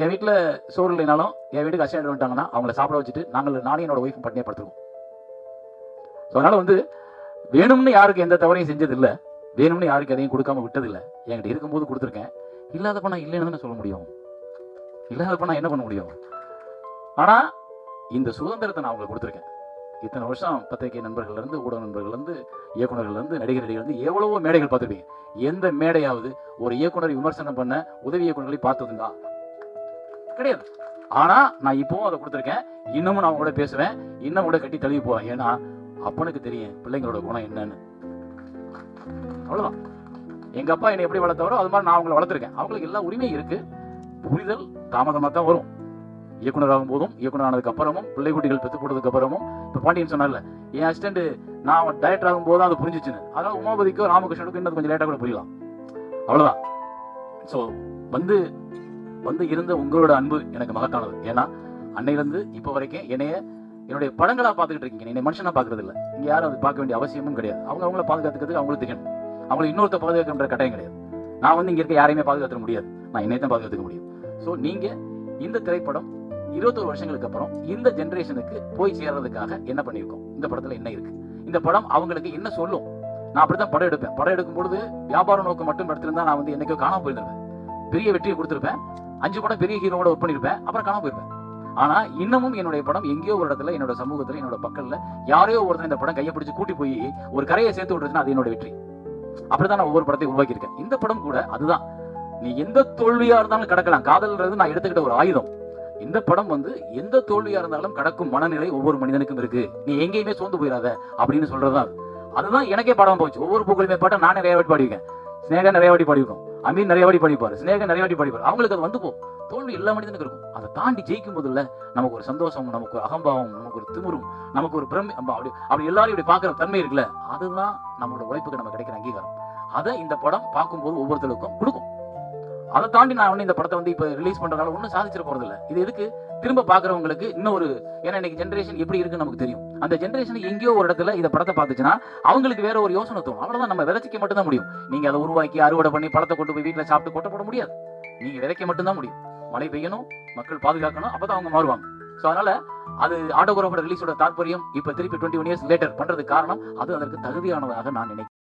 என் வீட்டில் சோறு இல்லைனாலும் என் வீட்டுக்கு அசிஸ்டன்ட் வந்துட்டாங்கன்னா அவங்கள சாப்பிட வச்சுட்டு நானும் என்னோட ஒய்ஃப் பட்டினியாக படுத்துருவோம். ஸோ அதனால் வந்து வேணும்னு யாருக்கு எந்த தவறையும் செஞ்சதில்லை, வேணும்னு யாருக்கு எதையும் கொடுக்காம விட்டதில்லை. என்கிட்ட இருக்கும்போது கொடுத்துருக்கேன். இல்லாதப்ப நான் இல்லைன்னு தானே சொல்ல முடியும், இல்லாதப்ப நான் என்ன பண்ண முடியும்? ஆனால் இந்த சுதந்திரத்தை நான் அவங்களுக்கு கொடுத்துருக்கேன். இத்தனை வருஷம் பத்திரிகை நண்பர்கள்லேருந்து, ஊடக நண்பர்கள்லேருந்து, இயக்குநர்கள்லேருந்து, நடிகர்கள்லேருந்து எவ்வளவோ மேடைகள் பார்த்துருப்பீங்க. எந்த மேடையாவது ஒரு இயக்குனர் விமர்சனம் பண்ண உதவி இயக்குநர்களை பார்த்ததுங்களா? கிடையாது. ஆனால் நான் இப்போவும் அதை கொடுத்துருக்கேன். இன்னமும் நான் கூட பேசுவேன், இன்னும் கூட கட்டி தழுவி போவேன். ஏன்னா அப்பனுக்கு தெரியும் பிள்ளைங்களோட குணம் என்னன்னு. அவ்வளோதான். எங்கள் அப்பா என்னை எப்படி வளர்த்தவரோ அது மாதிரி நான் அவங்களை வளர்த்துருக்கேன். அவங்களுக்கு எல்லா உரிமையும் இருக்கு. புரிதல் தாமதமாக தான் வரும். இயக்குனர் ஆகும் போதும், இயக்குனர் ஆனதுக்கு அப்புறமும், பிள்ளை குட்டிகள் பெற்று போட்டதுக்கு அப்புறமும். இப்போ பாண்டியன் சொன்னார்ல, என் அசிஸ்டன்ட் நான் டைரக்டர் ஆகும் போது அது புரிஞ்சிச்சுன்னு. அதனால உமாபதிக்கோ ராமகிருஷ்ணனுக்கும் இன்னும் கொஞ்சம் லேட்டாக கூட புரியலாம். அவ்வளோதான். ஸோ வந்து வந்து இருந்த உங்களோட அன்பு எனக்கு மகத்தானது. ஏன்னா அன்னையிலேருந்து இப்போ வரைக்கும் என்னுடைய படங்களாக பார்த்துக்கிட்டு இருக்கீங்க, என்னை மனுஷனாக பார்க்கறது இல்லை. இங்கே யாரும் அது பார்க்க வேண்டிய அவசியமும் கிடையாது. அவங்கள பாதுகாத்துக்கிறதுக்கு அவங்களுக்கு தெரியும். அவங்களை இன்னொருத்த பாதுகாக்கின்ற கட்டாயம் கிடையாது. நான் வந்து இங்கே இருக்க யாரையுமே பாதுகாத்துக்க முடியாது, நான் என்னை தான் பாதுகாத்துக்க முடியும். ஸோ நீங்கள் இந்த திரைப்படம் 21 வருஷங்களுக்கு அப்புறம் இந்த ஜென்ரேஷனுக்கு போய் சேர்றதுக்காக என்ன பண்ணியிருக்கோம், இந்த படத்தில் என்ன இருக்கு, இந்த படம் அவங்களுக்கு என்ன சொல்லும். நான் அப்படித்தான் படம் எடுப்பேன். படம் எடுக்கும் பொழுது வியாபார நோக்கம் மட்டும் எடுத்திருந்தா நான் வந்து என்னைக்கோ காணாம போயிருந்தேன். பெரிய வெற்றியை கொடுத்துருப்பேன், 5 படம் பெரிய ஹீரோவோட ஒர்க் பண்ணியிருப்பேன், அப்புறம் காணாம போயிருப்பேன். ஆனா இன்னமும் என்னுடைய படம் எங்கேயோ ஒரு இடத்துல, என்னோட சமூகத்துல, என்னோட மக்கள்ல யாரையோ ஒருத்தர் இந்த படம் கையை பிடிச்சு கூட்டி போய் ஒரு கரையை சேர்த்து விட்டுருச்சுன்னா அது என்னோட வெற்றி. அப்படிதான் நான் ஒவ்வொரு படத்தையும் உருவாக்கியிருக்கேன். இந்த படம் கூட அதுதான். நீ எந்த தோல்வியா இருந்தாலும் கடக்கலாம். காதல்ன்றது நான் எடுத்துக்கிட்ட ஒரு ஆயுதம். இந்த படம் வந்து எந்த தோல்வியா இருந்தாலும் கடக்கும் மனநிலை ஒவ்வொரு மனிதனுக்கும் இருக்கு. நீ எங்கேயுமே சோர்ந்து போயிடாத அப்படின்னு சொல்றதுதான். அதுதான் எனக்கே படம் போச்சு. ஒவ்வொரு பூக்களுமே பாட்டா நான் நிறைய வாட்டி பாடிருக்கேன், ஸ்னேகா நிறைய வாட்டி பாடிருக்கோம், அமீன் நிறைய வாட்டி பாடிப்பாரு, ஸ்னேகா நிறைய வாட்டி பாடிப்பாரு. அவங்களுக்கு அது வந்து போ. தோல்வி எல்லா மனிதனுக்கும் இருக்கும். அதை தாண்டி ஜெயிக்கும் போதுல நமக்கு ஒரு சந்தோஷம், நமக்கு ஒரு அகம்பாவம், நமக்கு ஒரு திமிரும், நமக்கு ஒரு பிரமை, அப்படி எல்லாரும் இப்படி பாக்குற தன்மை இருக்குல்ல, அதுதான் நம்மளோட உழைப்புக்கு நம்ம கிடைக்கிற அங்கீகாரம். அதை இந்த படம் பார்க்கும்போது ஒவ்வொருத்தருக்கும் கொடுக்கும். அதை தாண்டி நான் வந்து இந்த படத்தை வந்து இப்ப ரிலீஸ் பண்றதுனால ஒன்றும் சாதிச்சிட போறது இல்லை. இது எதுக்கு திரும்ப பாக்குறவங்களுக்கு இன்னொரு, ஏன்னா இன்னைக்கு ஜென்ரேஷன் எப்படி இருக்குன்னு நமக்கு தெரியும். அந்த ஜென்ரேஷன் எங்கேயோ ஒரு இடத்துல இந்த படத்தை பார்த்துச்சுன்னா அவங்களுக்கு வேற ஒரு யோசனை தோணும். அவ்வளவுதான். நம்ம விதைக்க மட்டும் தான் முடியும். நீங்க அதை உருவாக்கி அறுவடை பண்ணி படத்தை கொண்டு போய் வீட்டில் சாப்பிட்டு கொட்ட போட முடியாது. நீங்க விதைக்க மட்டும்தான் முடியும். மழை பெய்யணும், மக்கள் பாதுகாக்கணும், அப்பதான் அவங்க மாறுவாங்க. ஸோ அதனால அது ஆட்டோகிராஃபோட ரிலீஸோட தாற்பயம் இப்ப திருப்பி 21 இயர்ஸ் லேட்டர் பண்றதுக்கு காரணம் அது அதற்கு தகுதியானதாக நான் நினைக்கிறேன்.